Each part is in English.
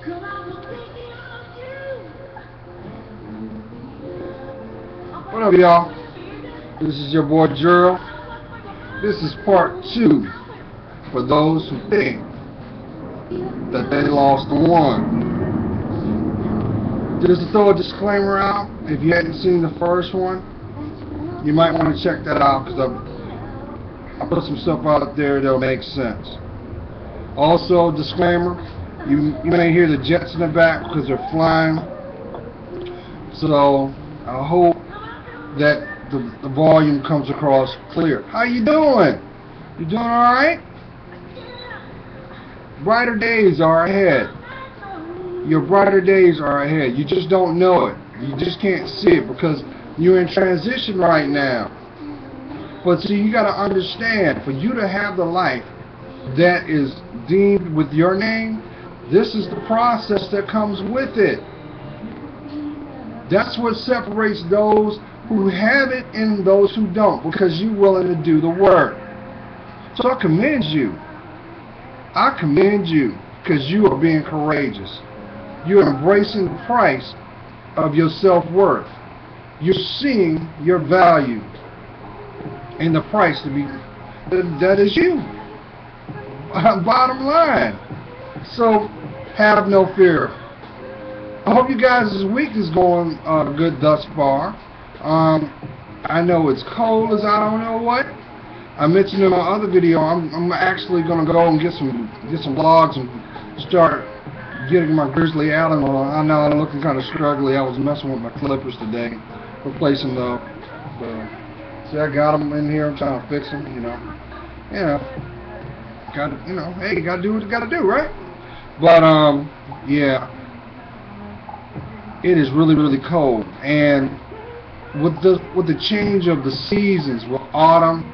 What up, y'all? This is your boy Gerald. This is part 2 for those who think that they lost the one. Just to throw a disclaimer out, if you hadn't seen the first one, you might want to check that out because I put some stuff out there that'll make sense. Also, disclaimer, you may hear the jets in the back because they're flying. So I hope that the volume comes across clear. How you doing? You doing alright? Brighter days are ahead. Your brighter days are ahead. You just don't know it. You just can't see it because you're in transition right now. But see, you got to understand, for you to have the life that is deemed with your name, this is the process that comes with it. That's what separates those who have it and those who don't, because you're willing to do the work. So I commend you. I commend you because you are being courageous. You're embracing the price of your self-worth. You're seeing your value and the price to be that is you. Bottom line. So have no fear. I hope you guys' week is going good thus far. I know it's cold as I don't know what. I mentioned in my other video I'm actually gonna go and get some logs and start getting my Grizzly Allen on. I know I'm looking kind of struggly. I was messing with my clippers today, replacing the see, I got them in here. I'm trying to fix them. Hey, you gotta do what you gotta do, right? But yeah, it is really, really cold, and with the change of the seasons, with autumn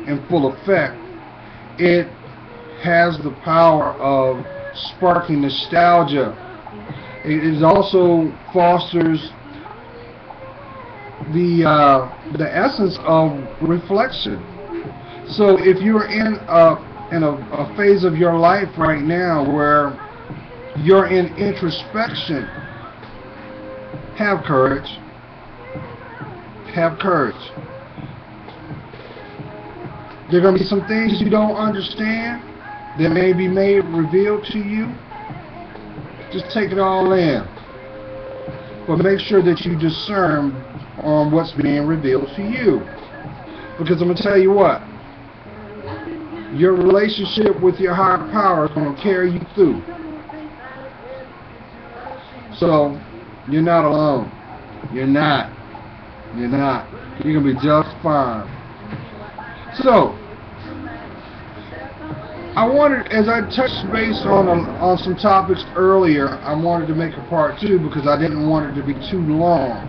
in full effect, it has the power of sparking nostalgia. It also fosters the essence of reflection. So if you're in a phase of your life right now where you're in introspection, have courage. Have courage. There are going to be some things you don't understand that may be revealed to you. Just take it all in. But make sure that you discern on what's being revealed to you. Because I'm going to tell you what, your relationship with your higher power is going to carry you through. So, you're not alone. You're not. You're not. You're going to be just fine. So, I wanted, as I touched base on some topics earlier, I wanted to make a part 2 because I didn't want it to be too long.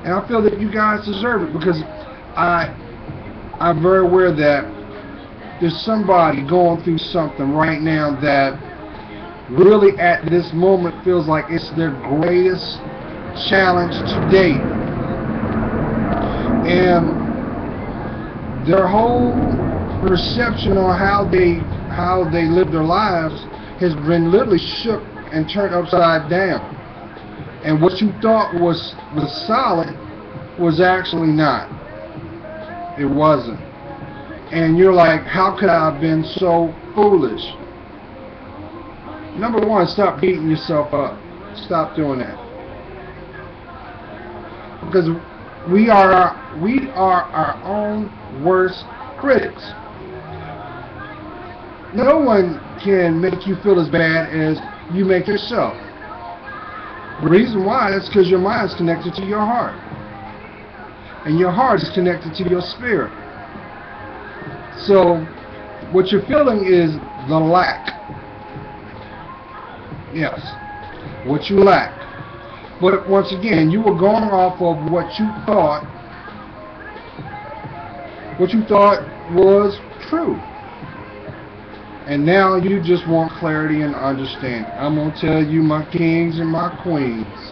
And I feel that you guys deserve it because I'm very aware that there's somebody going through something right now that really at this moment feels like it's their greatest challenge to date. And their whole perception on how they live their lives has been literally shook and turned upside down. And what you thought was solid was actually not. It wasn't. And you're like, how could I have been so foolish? Number one, stop beating yourself up. Stop doing that. Because we are our own worst critics. No one can make you feel as bad as you make yourself. The reason why is because your mind is connected to your heart. And your heart is connected to your spirit. So, what you're feeling is the lack. Yes, what you lack. But once again, you were going off of what you thought was true. And now you just want clarity and understanding. I'm going to tell you, my kings and my queens,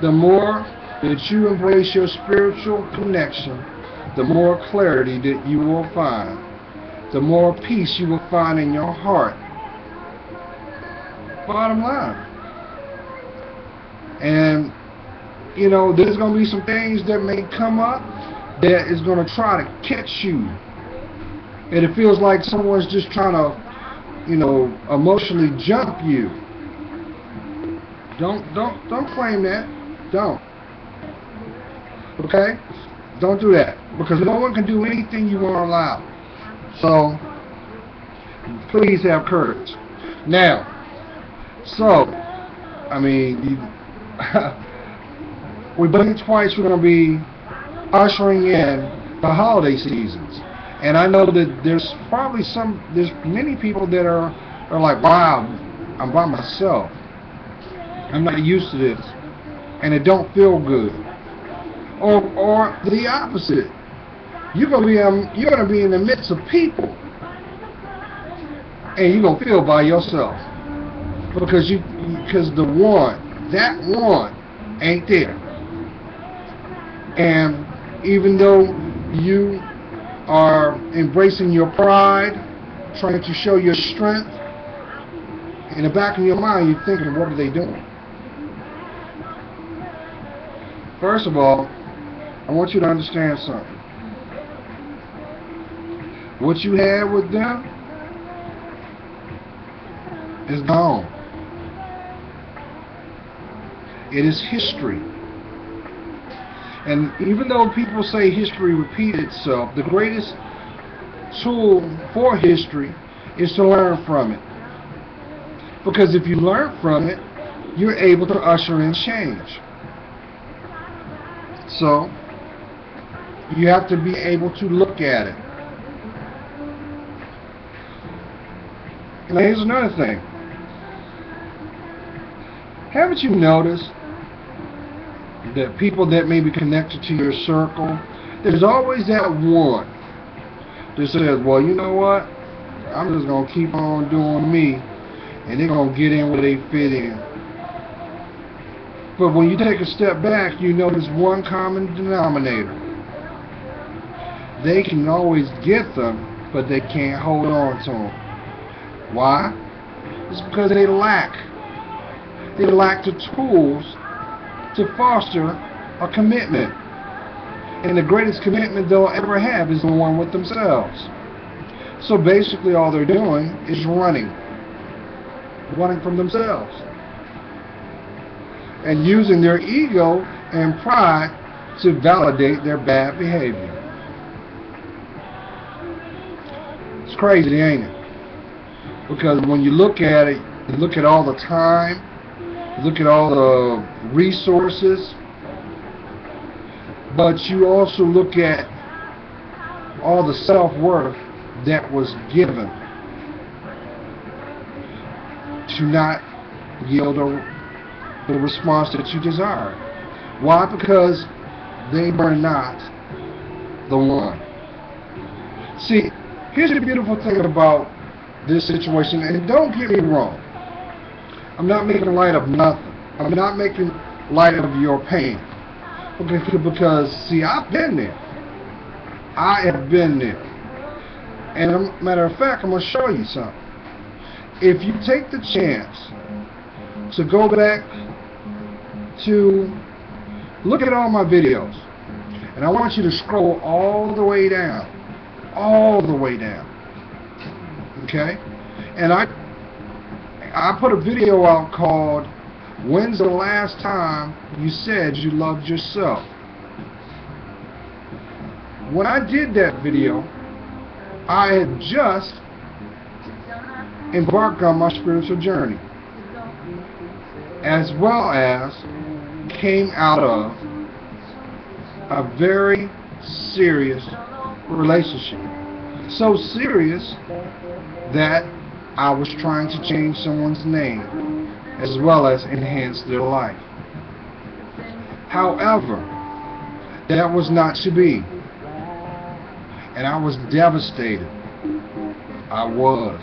the more that you embrace your spiritual connection, the more clarity that you will find. The more peace you will find in your heart. Bottom line. And, you know, there's going to be some things that may come up that is going to try to catch you. And it feels like someone's just trying to, you know, emotionally jump you. Don't claim that. Don't. Okay? Don't do that. Because no one can do anything you won't allow. So, please have courage. Now, so, I mean, we blink twice, we're going to be ushering in the holiday seasons. And I know that there's many people that are like, wow, I'm by myself. I'm not used to this. And it don't feel good. Or the opposite. You're gonna be in the midst of people, and you're gonna feel by yourself because that one ain't there. And even though you are embracing your pride, trying to show your strength, in the back of your mind you're thinking, what are they doing? First of all, I want you to understand something. What you had with them is gone. It is history. And even though people say history repeats itself, the greatest tool for history is to learn from it. Because if you learn from it, you're able to usher in change. So, you have to be able to look at it. Now here's another thing. Haven't you noticed that people that may be connected to your circle, there's always that one that says, well, you know what? I'm just going to keep on doing me, and they're going to get in where they fit in. But when you take a step back, you notice one common denominator. They can always get them, but they can't hold on to them. Why? It's because they lack the tools to foster a commitment. And the greatest commitment they'll ever have is the one with themselves. So basically all they're doing is running from themselves. And using their ego and pride to validate their bad behavior. It's crazy, ain't it? Because when you look at it, you look at all the time, you look at all the resources, but you also look at all the self-worth that was given to not yield the response that you desire. Why? Because they were not the one. See, here's the beautiful thing about this situation, and don't get me wrong, I'm not making light of nothing. I'm not making light of your pain. Because see, I've been there. I have been there. And as a matter of fact, I'm going to show you something. If you take the chance to go back to look at all my videos, and I want you to scroll all the way down. Okay? And I put a video out called When's the Last Time You Said You Loved Yourself? When I did that video, I had just embarked on my spiritual journey, as well as came out of a very serious relationship. So serious that I was trying to change someone's name as well as enhance their life. However, that was not to be. And I was devastated. I was.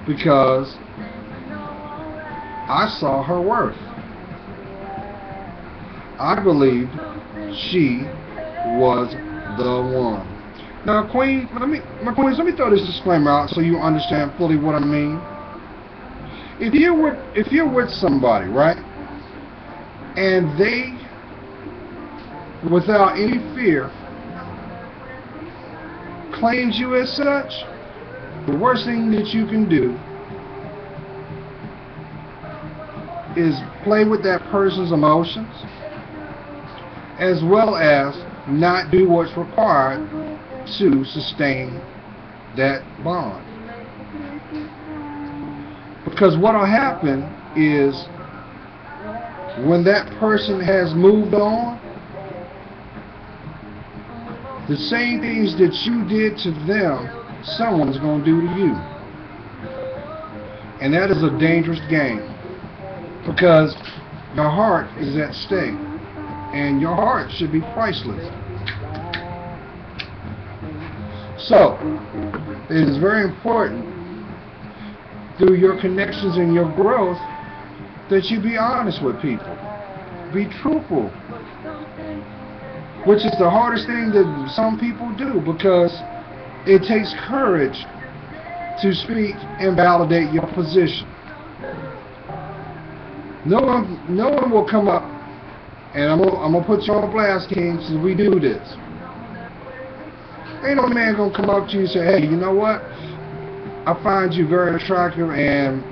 Because I saw her worth. I believed she was the one. Now, Queens, let me throw this disclaimer out so you understand fully what I mean. if you're with somebody, right, and they, without any fear, claims you as such, the worst thing that you can do is play with that person's emotions, as well as not do what's required to sustain that bond. Because what will happen is, when that person has moved on, the same things that you did to them, someone's going to do to you. And that is a dangerous game, because your heart is at stake, and your heart should be priceless. So, it is very important, through your connections and your growth, that you be honest with people. Be truthful. Which is the hardest thing that some people do, because it takes courage to speak and validate your position. No one will come up, and I'm gonna put you on blast, King, since we do this. Ain't no man gonna come up to you and say, hey, you know what? I find you very attractive, and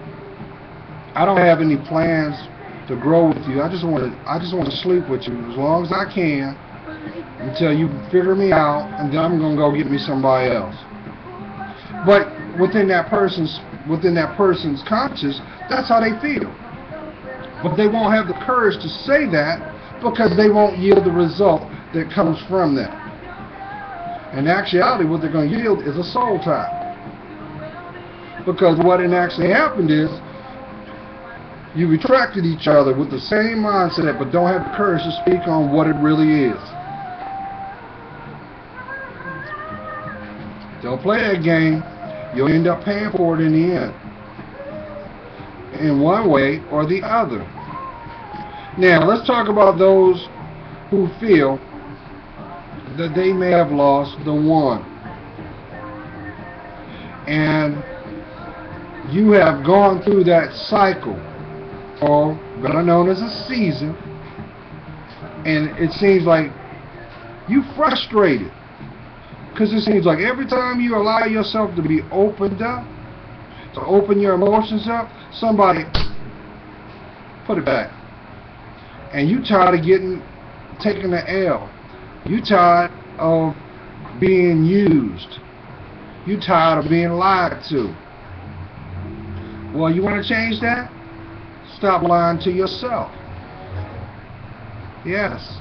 I don't have any plans to grow with you. I just want to sleep with you as long as I can, until you figure me out, and then I'm gonna go get me somebody else. But within that person's conscious, that's how they feel. But they won't have the courage to say that, because they won't yield the result that comes from that. In actuality, what they're going to yield is a soul tie. Because what actually happened is, you attracted each other with the same mindset, but don't have the courage to speak on what it really is. Don't play that game. You'll end up paying for it in the end, in one way or the other. Now, let's talk about those who feel that they may have lost the one. And you have gone through that cycle, or better known as a season, and it seems like you're frustrated. Because it seems like every time you allow yourself to be opened up, to open your emotions up, somebody put it back. And you tired of taking the L. You tired of being used. You tired of being lied to. Well, you want to change that? Stop lying to yourself. Yes.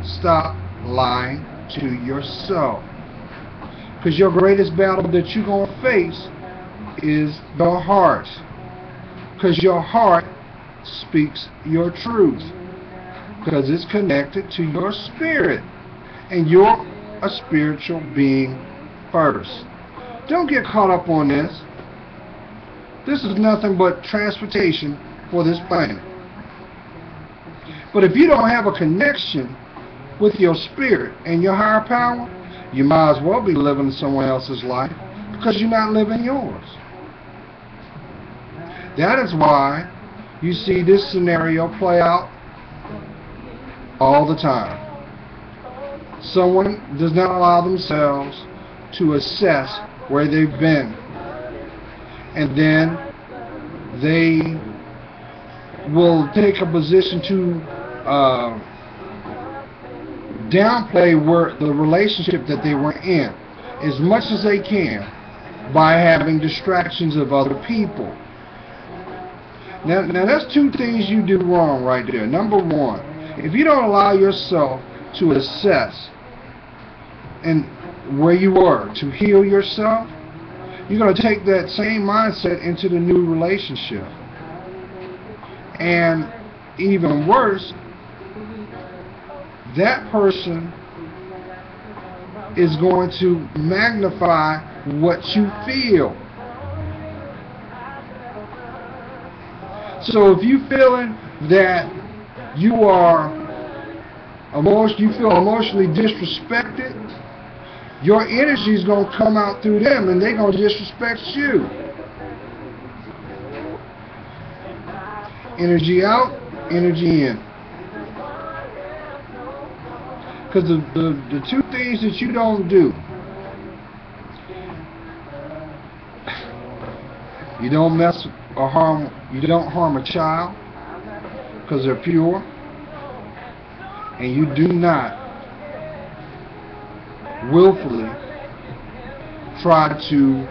Stop lying to yourself. Because your greatest battle that you're going to face is the heart. Because your heart speaks your truth. Because it's connected to your spirit. And you're a spiritual being first. Don't get caught up on this. This is nothing but transportation for this planet. But if you don't have a connection with your spirit and your higher power, you might as well be living someone else's life, because you're not living yours. That is why you see this scenario play out all the time. Someone does not allow themselves to assess where they've been, and then they will take a position to downplay the relationship that they were in as much as they can by having distractions of other people. Now that's two things you do wrong right there. Number one, if you don't allow yourself to assess and where you were, to heal yourself, you're going to take that same mindset into the new relationship. And even worse, that person is going to magnify what you feel. So if you're feeling that you feel emotionally disrespected, your energy is going to come out through them, and they're going to disrespect you. Energy out, energy in. Because the two things that you don't do, you don't mess or harm, you don't harm a child because they're pure, and you do not willfully try to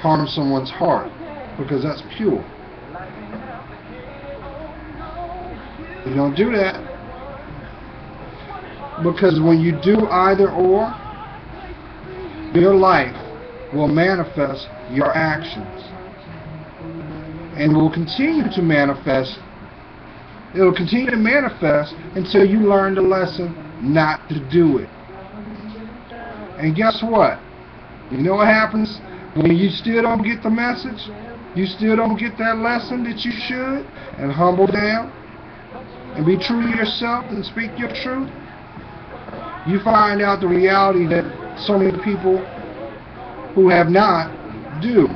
harm someone's heart because that's pure. You don't do that, because when you do either or, your life will manifest your actions, and will continue to manifest. It will continue to manifest until you learn the lesson not to do it. And guess what? You know what happens when you still don't get the message? You still don't get that lesson that you should, and humble down and be true to yourself and speak your truth. You find out the reality that so many people who have not do.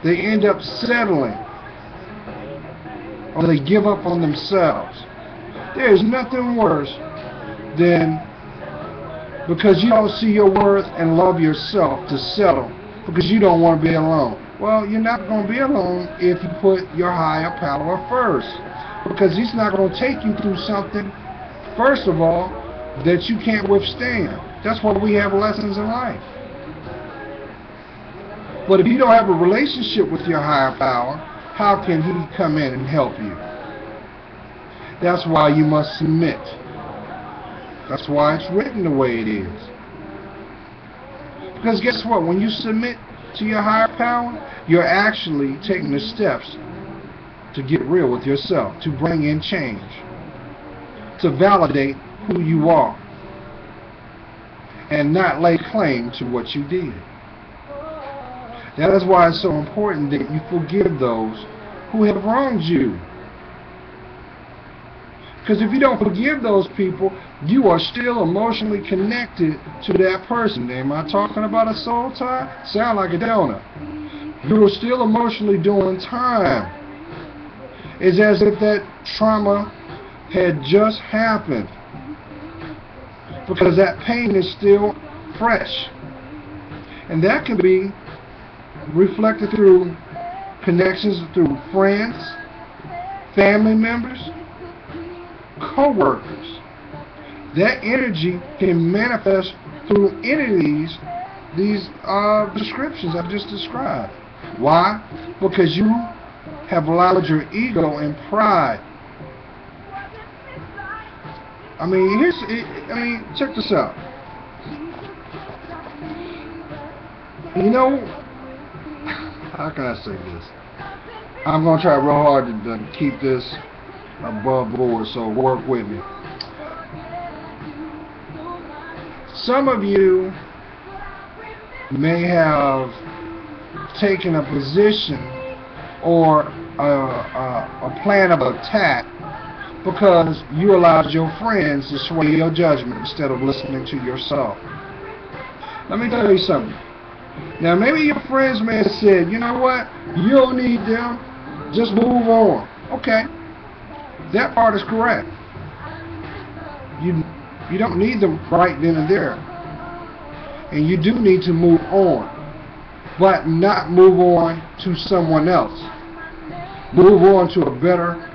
They end up settling, or they give up on themselves. There is nothing worse than, because you don't see your worth and love yourself, to settle because you don't want to be alone. Well, you're not going to be alone if you put your higher power first, because he's not going to take you through something, first of all, that you can't withstand. That's why we have lessons in life. But if you don't have a relationship with your higher power, how can he come in and help you? That's why you must submit. That's why it's written the way it is. Because guess what? When you submit to your higher power, you're actually taking the steps to get real with yourself, to bring in change, to validate who you are, and not lay claim to what you did. That is why it's so important that you forgive those who have wronged you. Because if you don't forgive those people, you are still emotionally connected to that person. Am I talking about a soul tie? Sound like a donut. You are still emotionally doing time. It's as if that trauma had just happened, because that pain is still fresh. And that can be reflected through connections through friends, family members, co-workers. That energy can manifest through any of these descriptions I've just described. Why? Because you have allowed your ego and pride. I mean, check this out. You know, how can I say this? I'm going to try real hard to keep this above board, so work with me. Some of you may have taken a position or a plan of attack because you allowed your friends to sway your judgment instead of listening to yourself. Let me tell you something. Now, maybe your friends may have said, you know what, you don't need them, just move on. Okay, that part is correct. You don't need them right then and there. And you do need to move on, but not move on to someone else. Move on to a better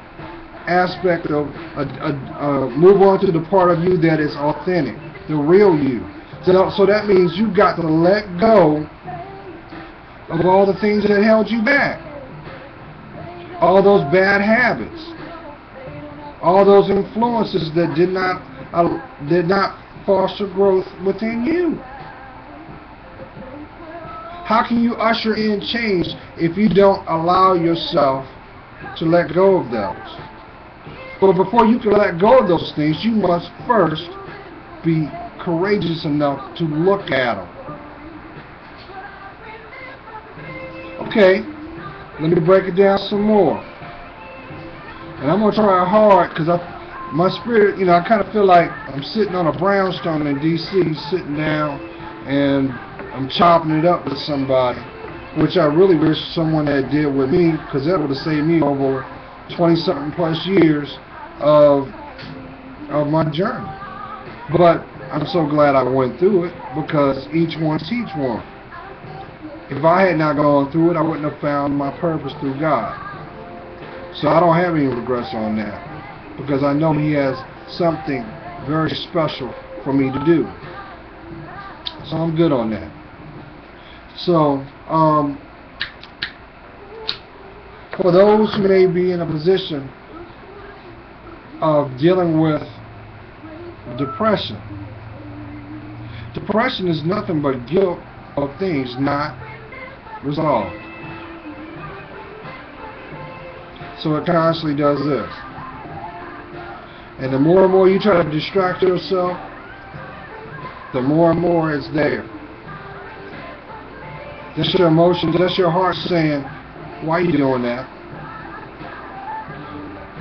aspect of, move on to the part of you that is authentic, the real you. So that means you got to let go of all the things that held you back. All those bad habits. All those influences that did not foster growth within you. How can you usher in change if you don't allow yourself to let go of those? But before you can let go of those things, you must first be courageous enough to look at them. Okay, let me break it down some more. And I'm going to try hard because my spirit, I kind of feel like I'm sitting on a brownstone in D.C., sitting down, and I'm chopping it up with somebody, which I really wish someone had did with me, because that would have saved me over 20-something plus years of my journey. But I'm so glad I went through it, because each one teach one. If I had not gone through it, I wouldn't have found my purpose through God. So I don't have any regrets on that, because I know He has something very special for me to do. So I'm good on that. So, for those who may be in a position of dealing with depression, depression is nothing but guilt of things not resolved. So it constantly does this. And the more and more you try to distract yourself, the more and more it's there. That's your emotions, that's your heart saying, why are you doing that?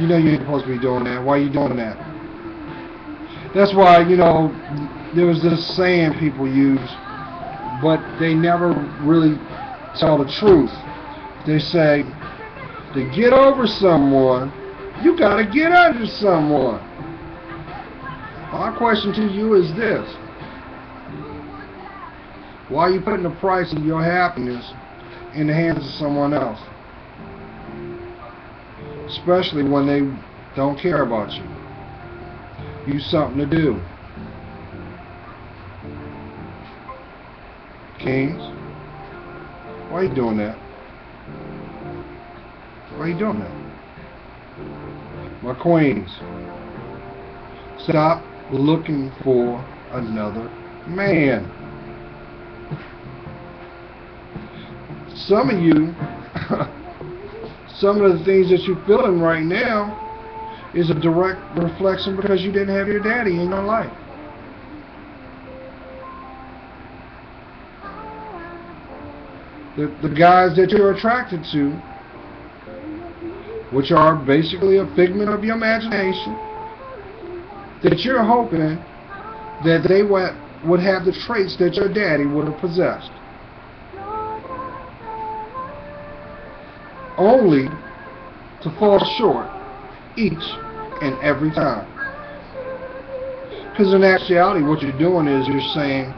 You know you ain't supposed to be doing that. Why are you doing that? That's why, there was this saying people use, but they never really tell the truth. They say, to get over someone, you gotta get under someone. My question to you is this: why are you putting the price of your happiness in the hands of someone else? Especially when they don't care about you. Use something to do. Kings, why are you doing that? Why are you doing that? My queens, stop looking for another man. Some of you, some of the things that you're feeling right now is a direct reflection because you didn't have your daddy in your life. The guys that you're attracted to, which are basically a figment of your imagination, that you're hoping that they would have the traits that your daddy would have possessed. Only to fall short each and every time. Because in actuality, what you're doing is you're saying,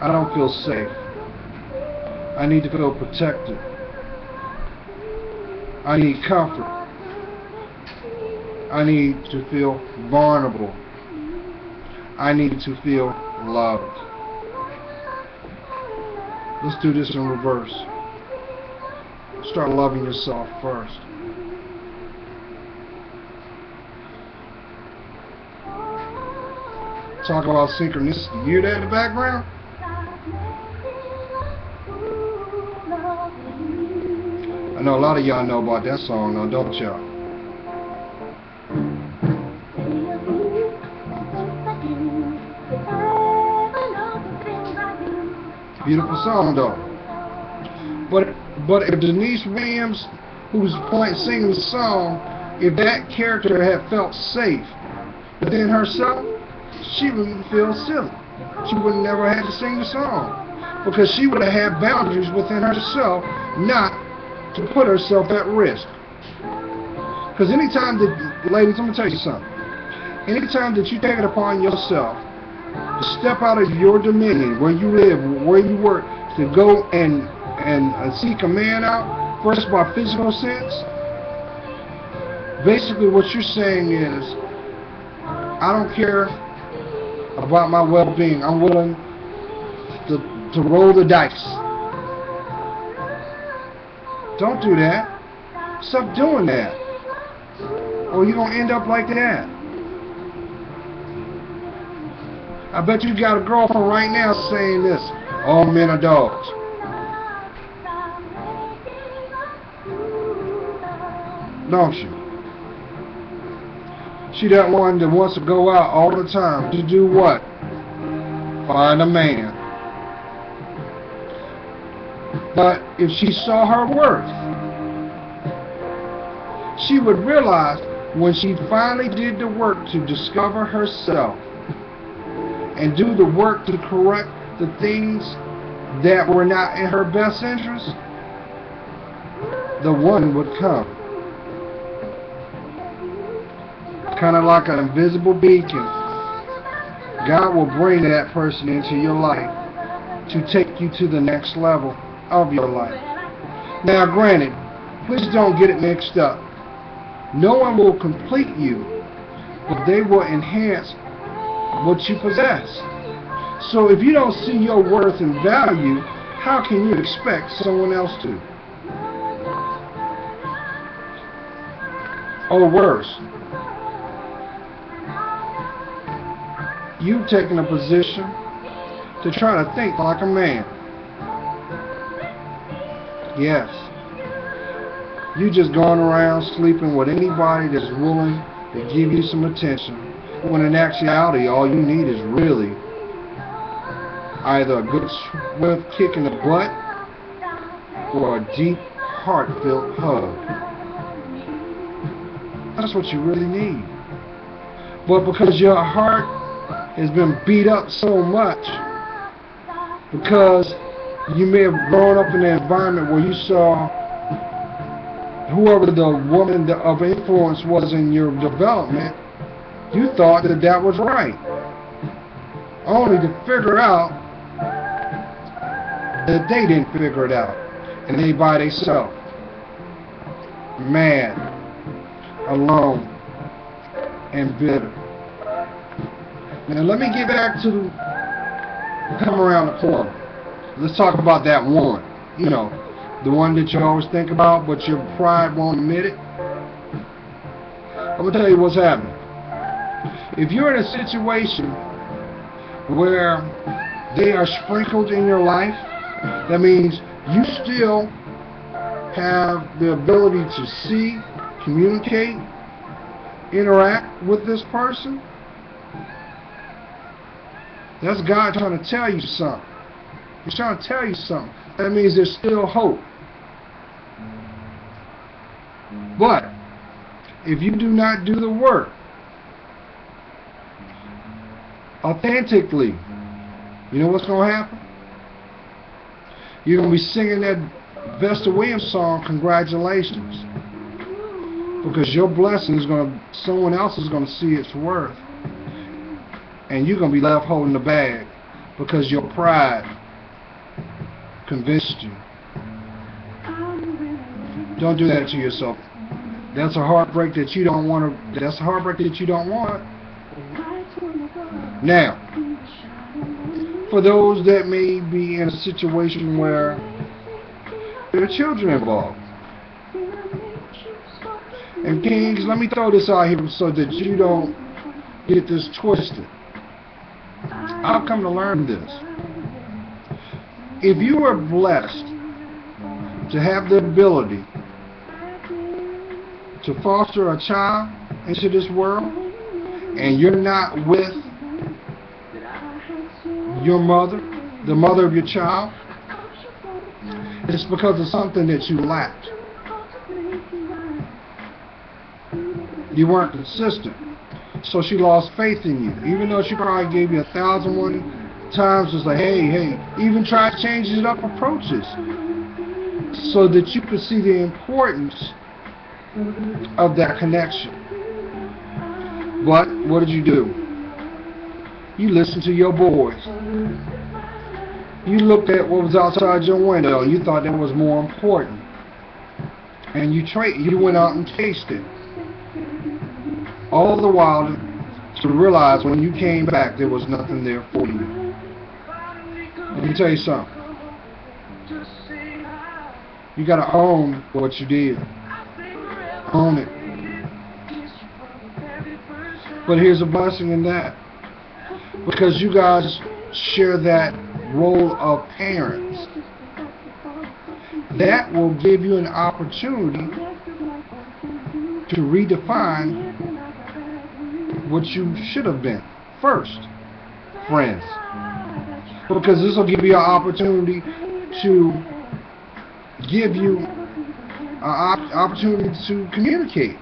I don't feel safe. I need to feel protected. I need comfort. I need to feel vulnerable. I need to feel loved. Let's do this in reverse. Start loving yourself first. Talk about synchronicity. You hear that in the background? I know a lot of y'all know about that song now, don't y'all? Beautiful song though. But if Denise Williams, who's singing the song, if that character had felt safe within herself, she wouldn't feel silly. She would never have to sing the song, because she would have had boundaries within herself not to put herself at risk. Because anytime that, ladies, I'm going to tell you something. Anytime that you take it upon yourself to step out of your dominion, where you live, where you work, to go and seek a man out, first by physical sense, basically what you're saying is, I don't care about my well-being. I'm willing to roll the dice. Don't do that. Stop doing that, or you're going to end up like that. I bet you got a girlfriend right now saying this: all men are dogs. Don't you? She that one that wants to go out all the time to do what? Find a man. But if she saw her worth, she would realize when she finally did the work to discover herself and do the work to correct the things that were not in her best interest, the one would come. kind of like an invisible beacon. God will bring that person into your life to take you to the next level of your life. Now, granted, please don't get it mixed up. No one will complete you, but they will enhance what you possess. So if you don't see your worth and value, how can you expect someone else to? Or worse, you've taken a position to try to think like a man. Yes. You just going around sleeping with anybody that's willing to give you some attention, when in actuality all you need is really either a good swift kick in the butt or a deep, heartfelt hug. That's what you really need. But because your heart has been beat up so much, because you may have grown up in an environment where you saw whoever the woman of influence was in your development, you thought that that was right, only to figure out that they didn't figure it out, and they by themselves, mad, alone, and bitter. Now let me get back to come around the corner. Let's talk about that one. You know, the one that you always think about, but your pride won't admit it. I'm going to tell you what's happening. If you're in a situation where they are sprinkled in your life, that means you still have the ability to see, communicate, interact with this person. That's God trying to tell you something. He's trying to tell you something. That means there's still hope. But if you do not do the work authentically, you know what's going to happen? You're going to be singing that Vesta Williams song, Congratulations. Because your blessing is going to, someone else is going to see its worth. And you're going to be left holding the bag because your pride convinced you. Don't do that to yourself. That's a heartbreak that you don't want to. That's a heartbreak that you don't want. Now, for those that may be in a situation where there are children involved, and kings, let me throw this out here so that you don't get this twisted. I've come to learn this. If you are blessed to have the ability to foster a child into this world, and you're not with your mother, the mother of your child, it's because of something that you lacked. You weren't consistent. So she lost faith in you. Even though she probably gave you 1,001 times, just like, hey, even try to change it up approaches so that you could see the importance of that connection. But what did you do? You listened to your boys. You looked at what was outside your window. You thought that was more important. And you went out and chased it. All the while to realize when you came back there was nothing there for you. Let me tell you something. You got to own what you did. Own it. But here's a blessing in that. Because you guys share that role of parents, that will give you an opportunity to redefine what you should have been first, friends. Because this will give you an opportunity to give you an opportunity to communicate.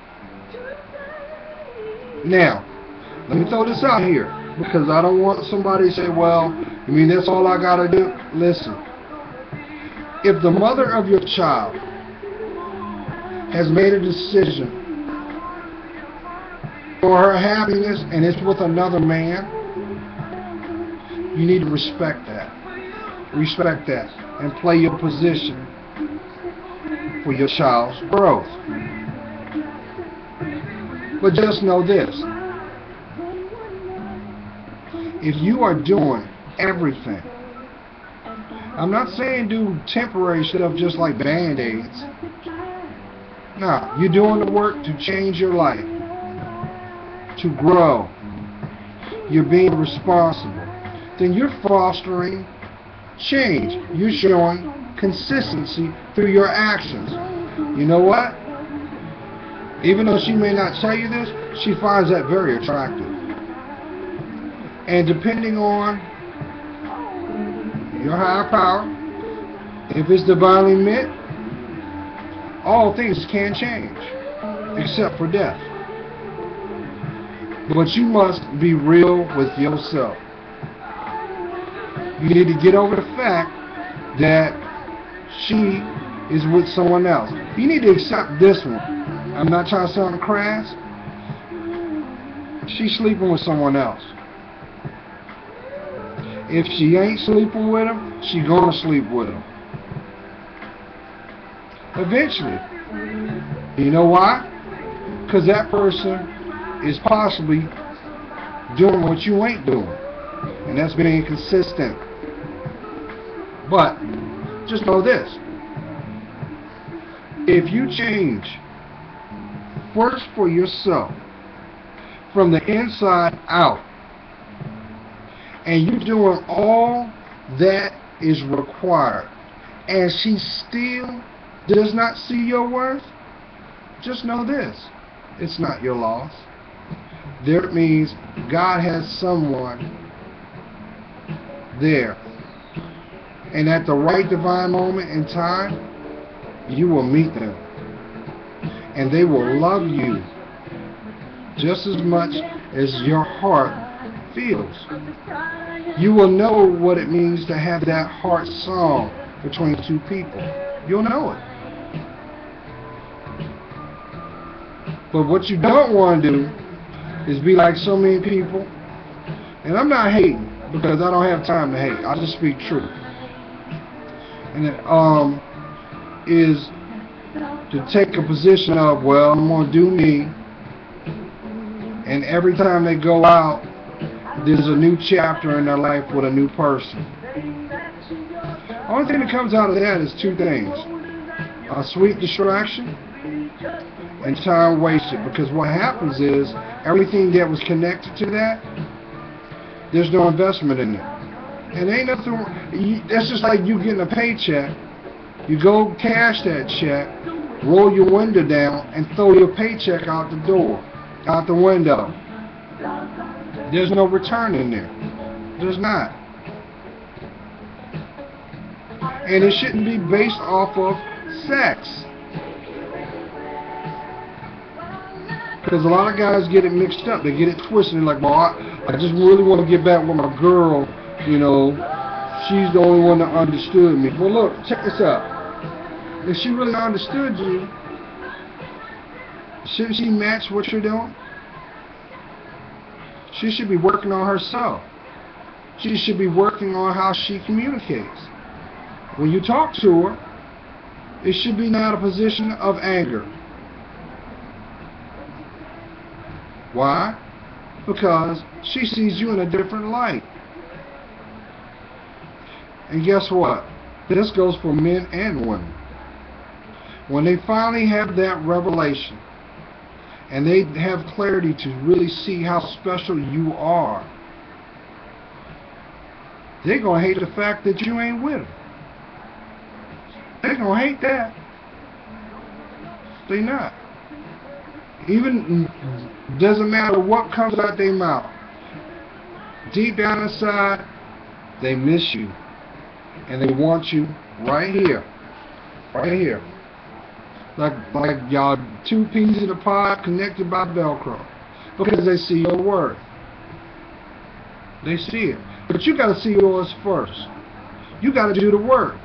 Now, let me throw this out here, because I don't want somebody to say, well, you mean that's all I gotta do? Listen, if the mother of your child has made a decision for her happiness and it's with another man, you need to respect that. Respect that and play your position for your child's growth. But just know this. If you are doing everything, I'm not saying do temporary stuff just like Band-Aids. No, you're doing the work to change your life, to grow. You're being responsible. Then you're fostering change. You're showing consistency through your actions. You know what? Even though she may not tell you this, she finds that very attractive. And depending on your higher power, if it's divinely meant, all things can change, except for death. But you must be real with yourself. You need to get over the fact that she is with someone else. You need to accept this one. I'm not trying to sound crass. She's sleeping with someone else. If she ain't sleeping with him, she gonna sleep with him. Eventually. You know why? Because that person is possibly doing what you ain't doing. And that's being consistent. But just know this. If you change first for yourself from the inside out, and you're doing all that is required, and she still does not see your worth, just know this. It's not your loss. There it means God has someone there. And at the right divine moment in time, you will meet them. And they will love you just as much as your heart feels. You will know what it means to have that heart song between two people. You'll know it. But what you don't want to do is be like so many people. And I'm not hating, because I don't have time to hate. I just speak truth. And it is to take a position of, well, I'm going to do me. And every time they go out, there's a new chapter in their life with a new person. The only thing that comes out of that is two things. A sweet distraction and time wasted. Because what happens is, everything that was connected to that, there's no investment in it. And ain't nothing, that's just like you getting a paycheck. You go cash that check, roll your window down, and throw your paycheck out the door, out the window. There's no return in there. There's not. And it shouldn't be based off of sex. Because a lot of guys get it mixed up. They get it twisted. They're like, well, I just really want to get back with my girl. You know, she's the only one that understood me. Well, look, check this out. If she really understood you, shouldn't she match what you're doing? She should be working on herself. She should be working on how she communicates. When you talk to her, it should be not a position of anger. Why? Because she sees you in a different light. And guess what? This goes for men and women. When they finally have that revelation, and they have clarity to really see how special you are, they're going to hate the fact that you ain't with them. They're going to hate that. They not. Even, doesn't matter what comes out their mouth. Deep down inside, they miss you. And they want you right here. Right here. Like y'all two pieces in a pod connected by Velcro. Because they see your worth. They see it. But you got to see yours first. You got to do the work.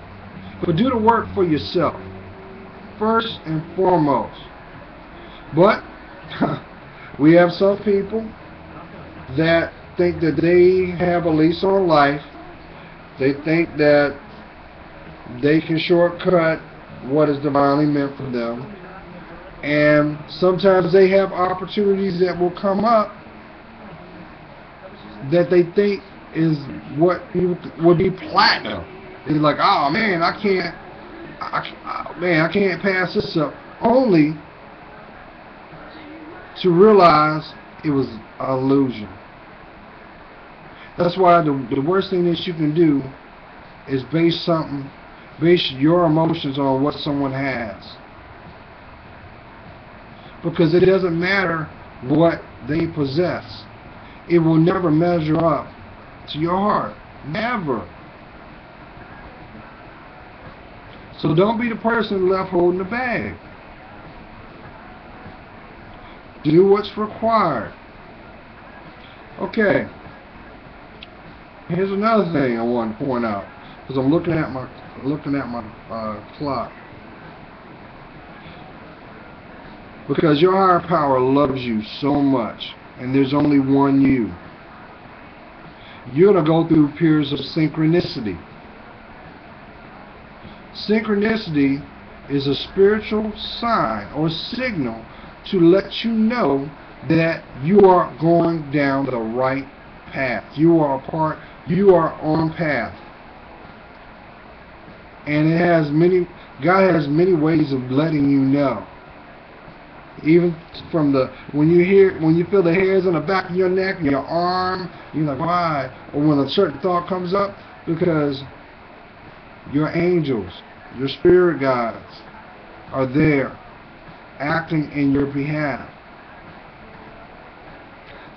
But do the work for yourself. First and foremost. But We have some people that think that they have a lease on life. They think that they can shortcut what is divinely meant for them. And sometimes they have opportunities that will come up that they think is what would be platinum. It's like, oh man, I can't pass this up. Only to realize it was an illusion. That's why the worst thing that you can do is base your emotions on what someone has. Because it doesn't matter what they possess. It will never measure up to your heart. Never. So don't be the person left holding the bag. Do what's required. Okay. Here's another thing I want to point out, because I'm looking at my clock. Because your higher power loves you so much, and there's only one you. You're going to go through periods of synchronicity. Synchronicity is a spiritual sign or signal to let you know that you are going down the right path. You are on path. And God has many ways of letting you know. Even from when you feel the hairs on the back of your neck, your arm, you're like, why? Or when a certain thought comes up, because your angels, your spirit guides are there acting in your behalf.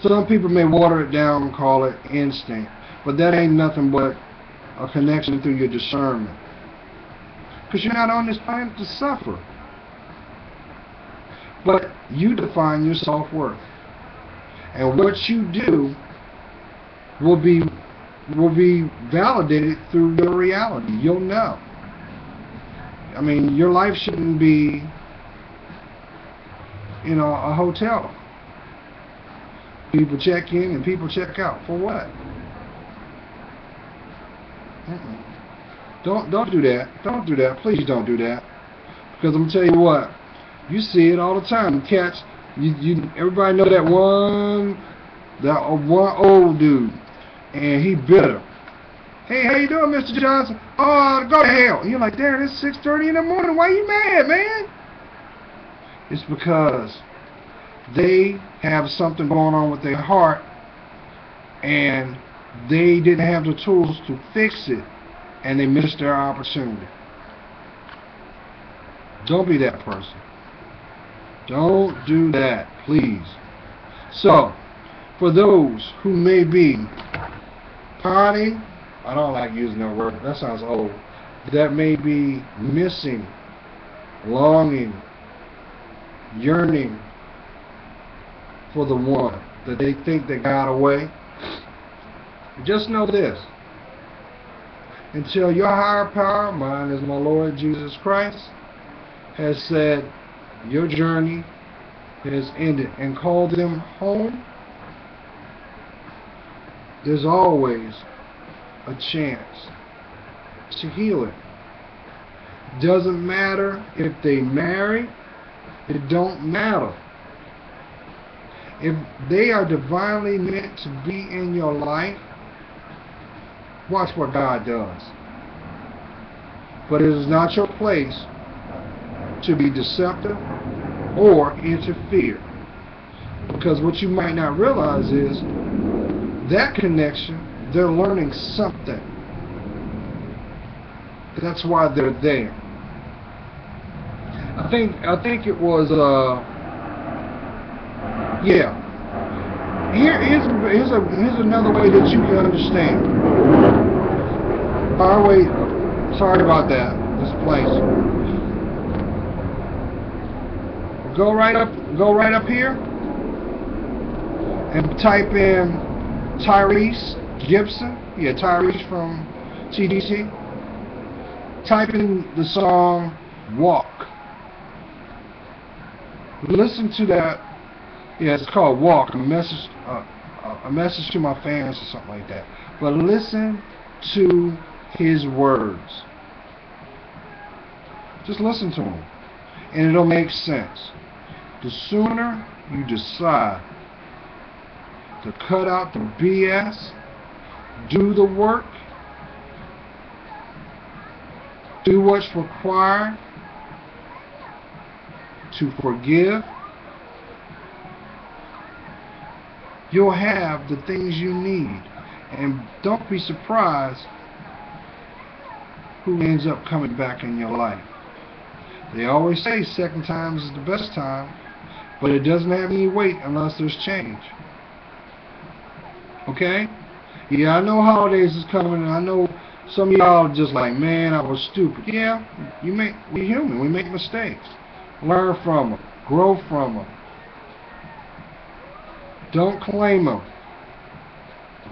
Some people may water it down and call it instinct, but that ain't nothing but a connection through your discernment. Because you're not on this planet to suffer. But you define your self-worth. And what you do will be validated through your reality. You'll know. I mean, your life shouldn't be, a hotel. People check in and people check out. For what? Don't do that. Don't do that. Please don't do that. Because I'm going to tell you what. You see it all the time. Cats, everybody know that one old dude, and he bitter. Hey, how you doing, Mr. Johnson? Oh, go to hell. And you're like, damn, it's 6:30 in the morning. Why you mad, man? It's because they have something going on with their heart, and they didn't have the tools to fix it, and they missed their opportunity. Don't be that person. Don't do that, please. So, for those who may be pining, I don't like using that word, that sounds old, that may be missing, longing, yearning for the one that they think they got away, just know this. Until your higher power, mine is my Lord Jesus Christ, has said, your journey has ended and called them home, there's always a chance to heal it. Doesn't matter if they marry, it don't matter. If they are divinely meant to be in your life, watch what God does. But it is not your place to be deceptive or interfere, because what you might not realize is that connection, they're learning something. That's why they're there. I think it was here's another way that you can understand. By the way, sorry about that, this place. Go right up here and type in Tyrese Gibson. Yeah, Tyrese from TDC. Type in the song Walk. Listen to that Yeah, it's called Walk, a message to my fans or something like that. But listen to his words. Just listen to him, and it'll make sense. The sooner you decide to cut out the BS, do the work, do what's required to forgive, you'll have the things you need. And don't be surprised who ends up coming back in your life. They always say second time is the best time, but it doesn't have any weight unless there's change. Okay? Yeah, I know holidays is coming, and I know some of y'all are just like, man, I was stupid. Yeah, we're human. We make mistakes. Learn from them. Grow from them. Don't claim them.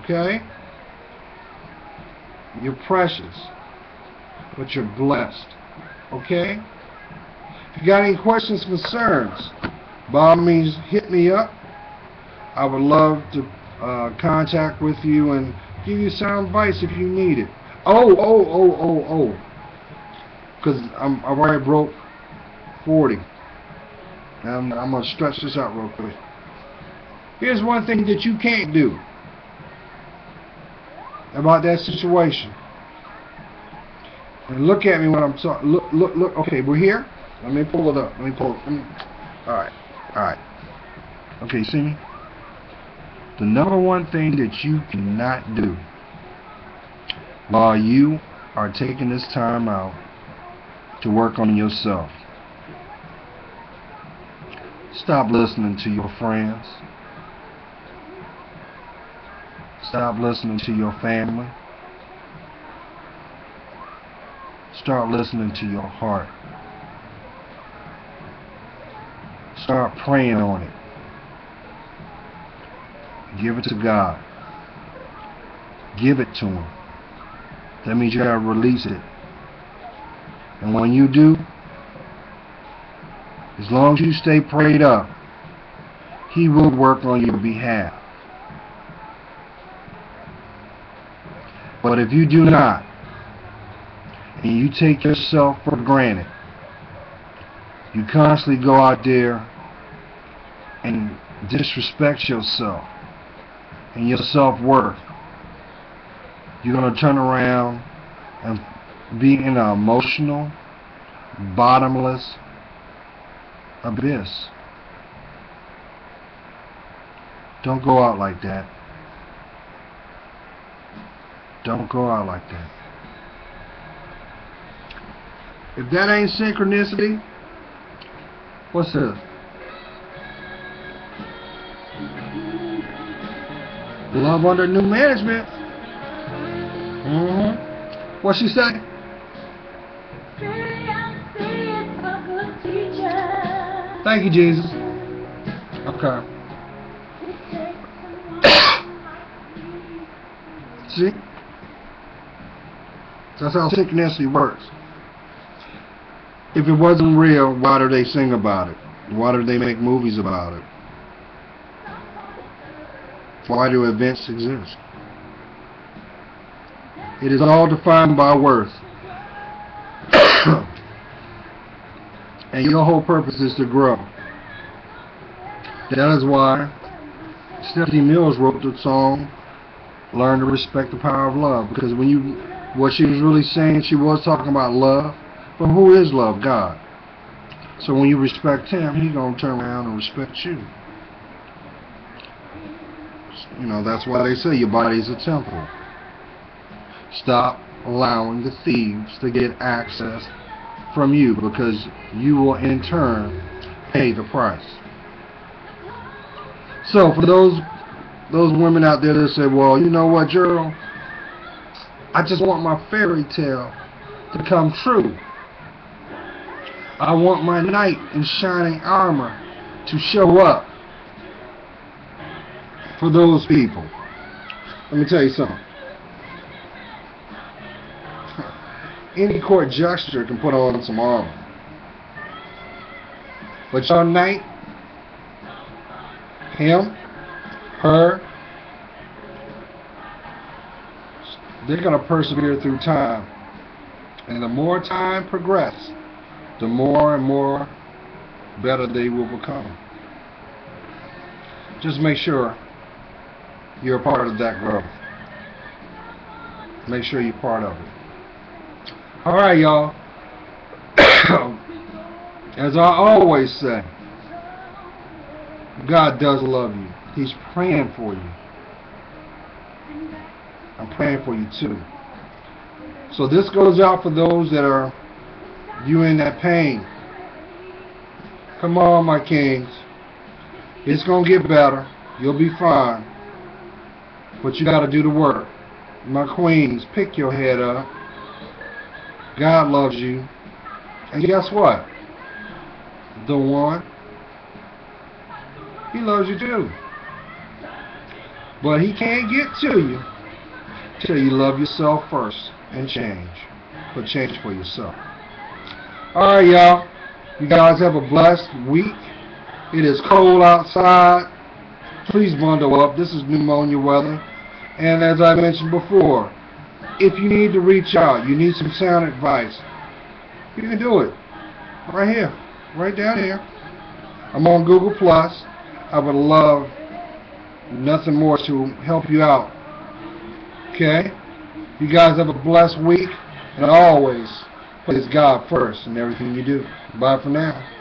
Okay? You're precious, but you're blessed. Okay? If you got any questions, concerns, by all means, hit me up. I would love to contact with you and give you sound advice if you need it. Because I'm already broke 40. I'm going to stretch this out real quick. Here's one thing that you can't do about that situation. And look at me when I'm talking. Look. Okay, we're here. Let me pull it up. Alright. Okay, see me? The number one thing that you cannot do while you are taking this time out to work on yourself, stop listening to your friends. Stop listening to your family. Start listening to your heart. Start praying on it. Give it to God. Give it to Him. That means you gotta release it. And when you do, as long as you stay prayed up, He will work on your behalf. But if you do not, and you take yourself for granted, you constantly go out there and disrespect yourself and your self-worth, you're going to turn around and be in an emotional, bottomless abyss. Don't go out like that. Don't go out like that. If that ain't synchronicity, what's this? Love under new management. What she say? Thank you, Jesus. Okay. See? That's how synchronicity works. If it wasn't real, why do they sing about it? Why do they make movies about it? Why do events exist? It is all defined by worth. And your whole purpose is to grow. That is why Stephanie Mills wrote the song Learn to Respect the Power of Love. Because what she was really saying, she was talking about love. But who is love? God. So when you respect Him, He's going to turn around and respect you. You know, that's why they say your body is a temple. Stop allowing the thieves to get access from you, because you will in turn pay the price. So for those women out there that say, well, you know what, Gerald, I just want my fairy tale to come true. I want my knight in shining armor to show up. For those people, let me tell you something. Any court jester can put on some armor, but your knight him, her, they're going to persevere through time. And the more time progresses, the more and more better they will become. Just make sure you're a part of that growth. Make sure you're part of it. Alright, y'all. As I always say, God does love you. He's praying for you. I'm praying for you too. So this goes out for those that are viewing that pain. Come on, my kings. It's going to get better. You'll be fine. But you got to do the work. My queens, pick your head up. God loves you. And guess what? The one, he loves you too. But he can't get to you till you love yourself first and change. But change for yourself. Alright, y'all. You guys have a blessed week. It is cold outside. Please bundle up. This is pneumonia weather. And as I mentioned before, if you need to reach out, you need some sound advice, you can do it. Right here. Right down here. I'm on Google+. I would love nothing more to help you out. Okay? You guys have a blessed week. And always, place God first in everything you do. Bye for now.